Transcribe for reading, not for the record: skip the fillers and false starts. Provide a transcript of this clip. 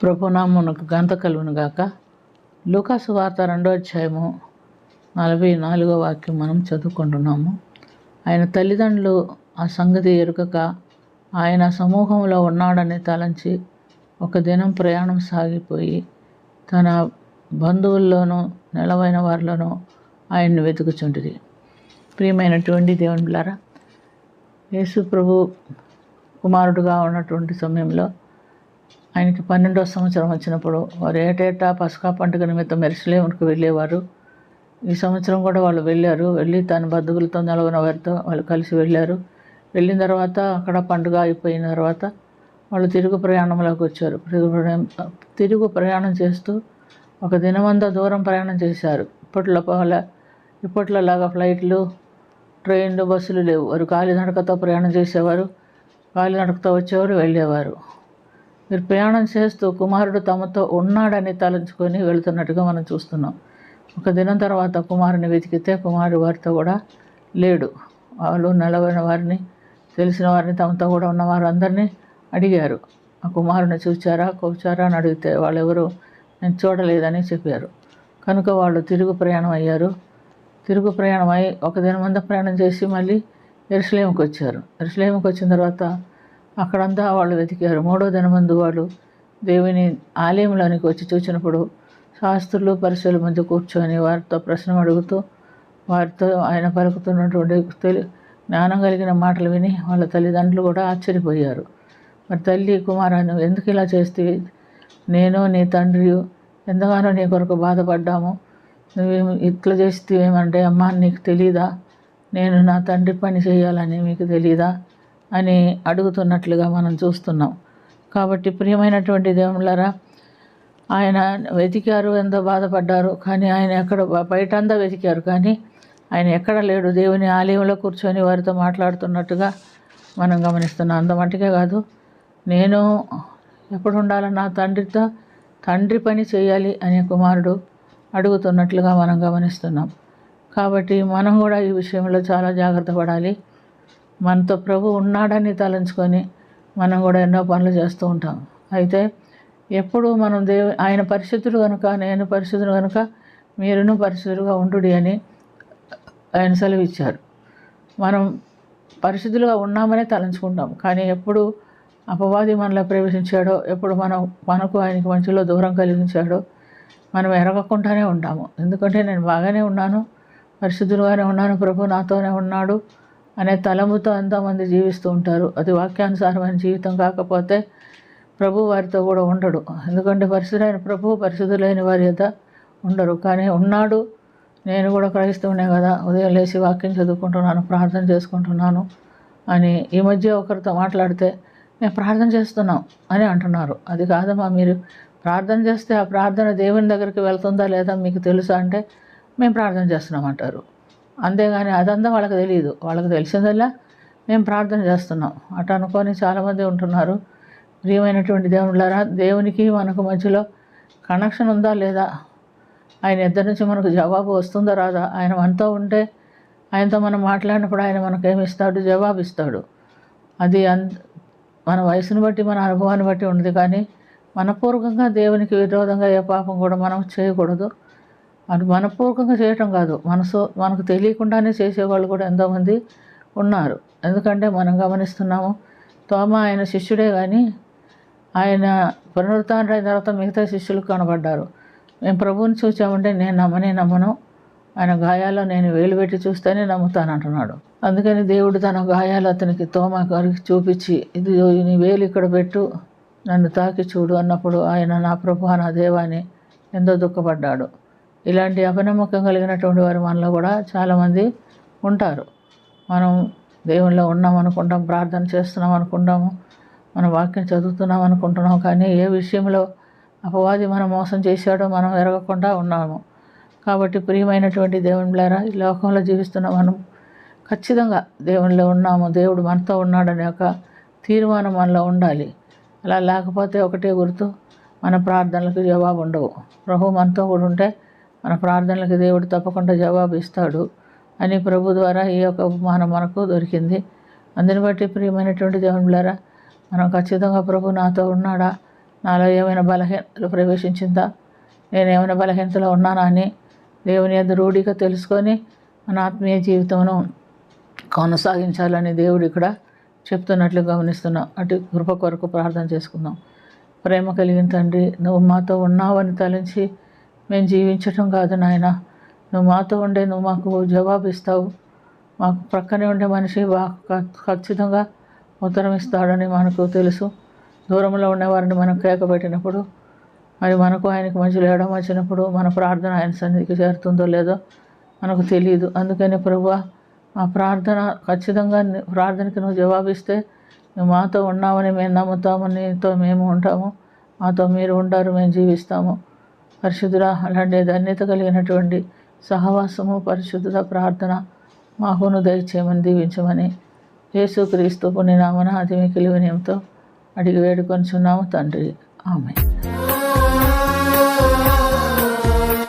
ప్రభునామమునకు ఘనత కలుగును గాక. లూకాసు వార్త 2వ అధ్యాయము 44వ వాక్యం మనం చదువుకుంటున్నాము. ఆయన తల్లిదండ్రులు ఆ సంగతి ఎరుకక ఆయన సమూహంలో ఉన్నాడని తలంచి ఒక దినం ప్రయాణం సాగిపోయి తన బంధువుల్లోనూ నెలవైన వారిలోనూ ఆయన్ని వెతుకుచుంటిరి. ప్రియమైనటువంటి దేవుని బిడ్డలారా, యేసు ప్రభు కుమారుడుగా ఉన్నటువంటి సమయంలో ఆయనకి 12వ సంవత్సరం వచ్చినప్పుడు వారు ఏటేటా పస్కా పండుగ నిమిత్తం యెరూషలేముకు వెళ్ళేవారు. ఈ సంవత్సరం కూడా వాళ్ళు వెళ్ళి తన బంధువులతో నెలవైన వారితో వాళ్ళు కలిసి వెళ్ళారు. వెళ్ళిన తర్వాత అక్కడ పండుగ అయిపోయిన తర్వాత వాళ్ళు తిరుగు ప్రయాణంలోకి వచ్చారు. తిరుగు ప్రయాణం చేస్తూ ఒక దినమంతా దూరం ప్రయాణం చేశారు. ఇప్పట్లోలాగా ఫ్లైట్లు, ట్రైన్లు, బస్సులు లేవు. వారు కాలినడకతో ప్రయాణం చేసేవారు, కాలినడకతో వచ్చేవారు, వెళ్ళేవారు. మీరు ప్రయాణం చేస్తూ కుమారుడు తమతో ఉన్నాడని తలంచుకొని వెళుతున్నట్టుగా మనం చూస్తున్నాం. ఒక దినం తర్వాత కుమారుని వెతికితే కుమారుడు వారితో కూడా లేడు. వాళ్ళు నెలవైన వారిని, తెలిసిన వారిని, తమతో కూడా ఉన్న వారందరినీ అడిగారు, ఆ కుమారుని చూచారా అని అడిగితే వాళ్ళెవరు నేను చూడలేదని చెప్పారు. కనుక వాళ్ళు తిరుగు ప్రయాణం అయ్యారు. తిరుగు ప్రయాణం అయ్యి ఒక దినమంతా ప్రయాణం చేసి మళ్ళీ యెరూషలేముకు వచ్చారు. యెరూషలేముకు వచ్చిన తర్వాత అక్కడంతా వాళ్ళు వెతికారు. 3వ దినమందు వాళ్ళు దేవుని ఆలయంలోనికి వచ్చి చూసినప్పుడు శాస్త్రులు, పరిసరుల మధ్య కూర్చొని వారితో ప్రశ్న అడుగుతూ వారితో ఆయన పలుకుతున్నటువంటి జ్ఞానం కలిగిన మాటలు విని వాళ్ళ తల్లిదండ్రులు కూడా ఆశ్చర్యపోయారు. మరి తల్లి, కుమారాన్ని ఎందుకు ఇలా చేస్తే, నేను నీ తండ్రి ఎంతగానో నీ కొరకు బాధపడ్డాము, నువ్వు ఇట్లా చేస్తేవేమంటే అమ్మా నీకు తెలీదా, నేను నా తండ్రి పని చేయాలని మీకు తెలీదా అని అడుగుతున్నట్లుగా మనం చూస్తున్నాం. కాబట్టి ప్రియమైనటువంటి దేవుళ్ళారా, ఆయన వెతికారు, ఎంతో బాధపడ్డారు. కానీ ఆయన ఎక్కడ, బయటంతా వెతికారు కానీ ఆయన ఎక్కడ లేడు. దేవుని ఆలయంలో కూర్చొని వారితో మాట్లాడుతున్నట్టుగా మనం గమనిస్తున్నాం. అంత మట్టుకే కాదు, నేను ఎప్పుడు ఉండాలని నా తండ్రితో తండ్రి పని చేయాలి అనే కుమారుడు అడుగుతున్నట్లుగా మనం గమనిస్తున్నాం. కాబట్టి మనం కూడా ఈ విషయంలో చాలా జాగ్రత్త పడాలి. మనతో ప్రభు ఉన్నాడని తలంచుకొని మనం కూడా ఎన్నో పనులు చేస్తూ ఉంటాం. అయితే ఎప్పుడు మనం ఆయన పరిశుద్ధుడు కనుక, నేను పరిశుద్ధుడు కనుక మీరును పరిశుద్ధులుగా ఉండుడి అని ఆయన సెలవిచ్చారు. మనం పరిశుద్ధులుగా ఉన్నామనే తలంచుకుంటాం. కానీ ఎప్పుడు అపవాది మనలో ప్రవేశించాడో, ఎప్పుడు మనకు ఆయనకి మధ్యలో దూరం కలిగించాడో మనం ఎరగకుండానే ఉంటాము. ఎందుకంటే నేను బాగానే ఉన్నాను, పరిశుద్ధులుగానే ఉన్నాను, ప్రభు నాతోనే ఉన్నాడు అనే తలముతో ఎంతోమంది జీవిస్తూ ఉంటారు. అది వాక్యానుసారమైన జీవితం కాకపోతే ప్రభు వారితో కూడా ఉండడు. ఎందుకంటే పరిశుద్ధులైన ప్రభు పరిశుద్ధులైన వారి యొద్ద ఉండరు. కానీ ఉన్నాడు. నేను కూడా క్రైస్తవునే కదా, ఉదయం లేచి వాక్యం చదువుకుంటున్నాను, ప్రార్థన చేసుకుంటున్నాను అని ఈ మధ్య ఒకరితో మాట్లాడితే మేము ప్రార్థన చేస్తున్నాం అని అంటున్నారు. అది కాదమ్మా, మీరు ప్రార్థన చేస్తే ఆ ప్రార్థన దేవుని దగ్గరికి వెళ్తుందా లేదా మీకు తెలుసా అంటే మేము ప్రార్థన చేస్తున్నామంటారు. అంతేగాని అదంతా వాళ్ళకి తెలియదు. వాళ్ళకి తెలిసిందల్లా మేము ప్రార్థన చేస్తున్నాం అటు అనుకొని చాలామంది ఉంటున్నారు. ప్రియమైనటువంటి దేవుళ్ళారా, దేవునికి మనకు మధ్యలో కనెక్షన్ ఉందా లేదా, ఆయన ఇద్దరి నుంచి మనకు జవాబు వస్తుందా రాదా, ఆయన మనతో ఉంటే ఆయనతో మనం మాట్లాడినప్పుడు ఆయన మనకేమి ఇస్తాడు, జవాబు ఇస్తాడు. అది మన వయసును బట్టి, మన అనుభవాన్ని బట్టి ఉండదు. కానీ మనపూర్వకంగా దేవునికి విరోధంగా ఏ పాపం కూడా మనం చేయకూడదు. అది మనపూర్వకంగా చేయటం కాదు, మనకు తెలియకుండానే చేసేవాళ్ళు కూడా ఎంతోమంది ఉన్నారు. ఎందుకంటే మనం గమనిస్తున్నాము, తోమ ఆయన శిష్యుడే కానీ ఆయన పునరుత్థానం తర్వాత మిగతా శిష్యులు కనబడ్డారు. మేము ప్రభువుని చూసామంటే నేను నమ్మను, ఆయన గాయాల్లో నేను వేలు పెట్టి చూస్తేనే నమ్ముతాను అంటున్నాడు. అందుకని దేవుడు తన గాయాలు అతనికి తోమ గారికి చూపించి, ఇది నీ వేలు ఇక్కడ పెట్టు, నన్ను తాకి చూడు అన్నప్పుడు ఆయన నా ప్రభు నా దేవాని ఎంతో దుఃఖపడ్డాడు. ఇలాంటి అపనమ్మకం కలిగినటువంటి వారు మనలో కూడా చాలామంది ఉంటారు. మనం దేవునిలో ఉన్నాం అనుకుంటాం, ప్రార్థన చేస్తున్నాం అనుకుంటాము, మన వాక్యం చదువుతున్నాం అనుకుంటున్నాం. కానీ ఏ విషయంలో అపవాది మనం మోసం చేశాడో మనం ఎరగకుండా ఉన్నాము. కాబట్టి ప్రియమైనటువంటి దేవుని బిడ్డలారా, ఈ లోకంలో జీవిస్తున్న మనం ఖచ్చితంగా దేవునిలో ఉన్నాము, దేవుడు మనతో ఉన్నాడనే ఒక తీర్మానం మనలో ఉండాలి. అలా లేకపోతే ఒకటే గుర్తు, మన ప్రార్థనలకు జవాబు ఉండవు. ప్రభు మనతో కూడా ఉంటే మన ప్రార్థనలకు దేవుడు తప్పకుండా జవాబు ఇస్తాడు అని ప్రభు ద్వారా ఈ యొక్క ఉపమానం మనకు దొరికింది. అందుని బట్టి ప్రియమైనటువంటి దేవుని బిడ్డలారా, మనం ఖచ్చితంగా ప్రభు నాతో ఉన్నాడా, నాలో ఏమైనా బలహీనతలు ప్రవేశించిందా, నేను ఏమైనా బలహీనతలో ఉన్నానా అని దేవుని యొద్ద రూఢిగా తెలుసుకొని మన ఆత్మీయ జీవితంను కొనసాగించాలని దేవుడు ఇక్కడ చెప్తున్నట్లు గమనిస్తున్నాం. అటు కృప కొరకు ప్రార్థన చేసుకుందాం. ప్రేమ కలిగిన తండ్రి, నువ్వు మాతో ఉన్నావని తలంచి మేము జీవించటం కాదు నాయన, నువ్వు మాతో ఉండే నువ్వు మాకు జవాబు ఇస్తావు. మాకు ప్రక్కనే ఉండే మనిషి ఖచ్చితంగా ఉత్తరం ఇస్తాడని మనకు తెలుసు. దూరంలో ఉండేవారిని మనం కేకబెట్టినప్పుడు, మరి మనకు ఆయనకు మధ్యలో ఎడం వచ్చినప్పుడు మన ప్రార్థన ఆయన సన్నిధికి చేరుతుందో లేదో మనకు తెలియదు. అందుకని ప్రభువా, మా ప్రార్థన ఖచ్చితంగా ప్రార్థనకి నువ్వు జవాబిస్తే నువ్వు మాతో ఉన్నామని మేము నమ్ముతాము, నీతో మేము ఉంటాము, మాతో మీరు ఉంటారు, మేము జీవిస్తాము. పరిశుద్ధుడా, అలాంటి ధన్యత కలిగినటువంటి సహవాసము, పరిశుద్ధత, ప్రార్థన మాకును దయచేయమని దీవించమని యేసుక్రీస్తు పుణ్యనామమున అతి మిక్కిలి వినయంతో అడిగి వేడుకొనిచున్నాము తండ్రి. ఆమేన్.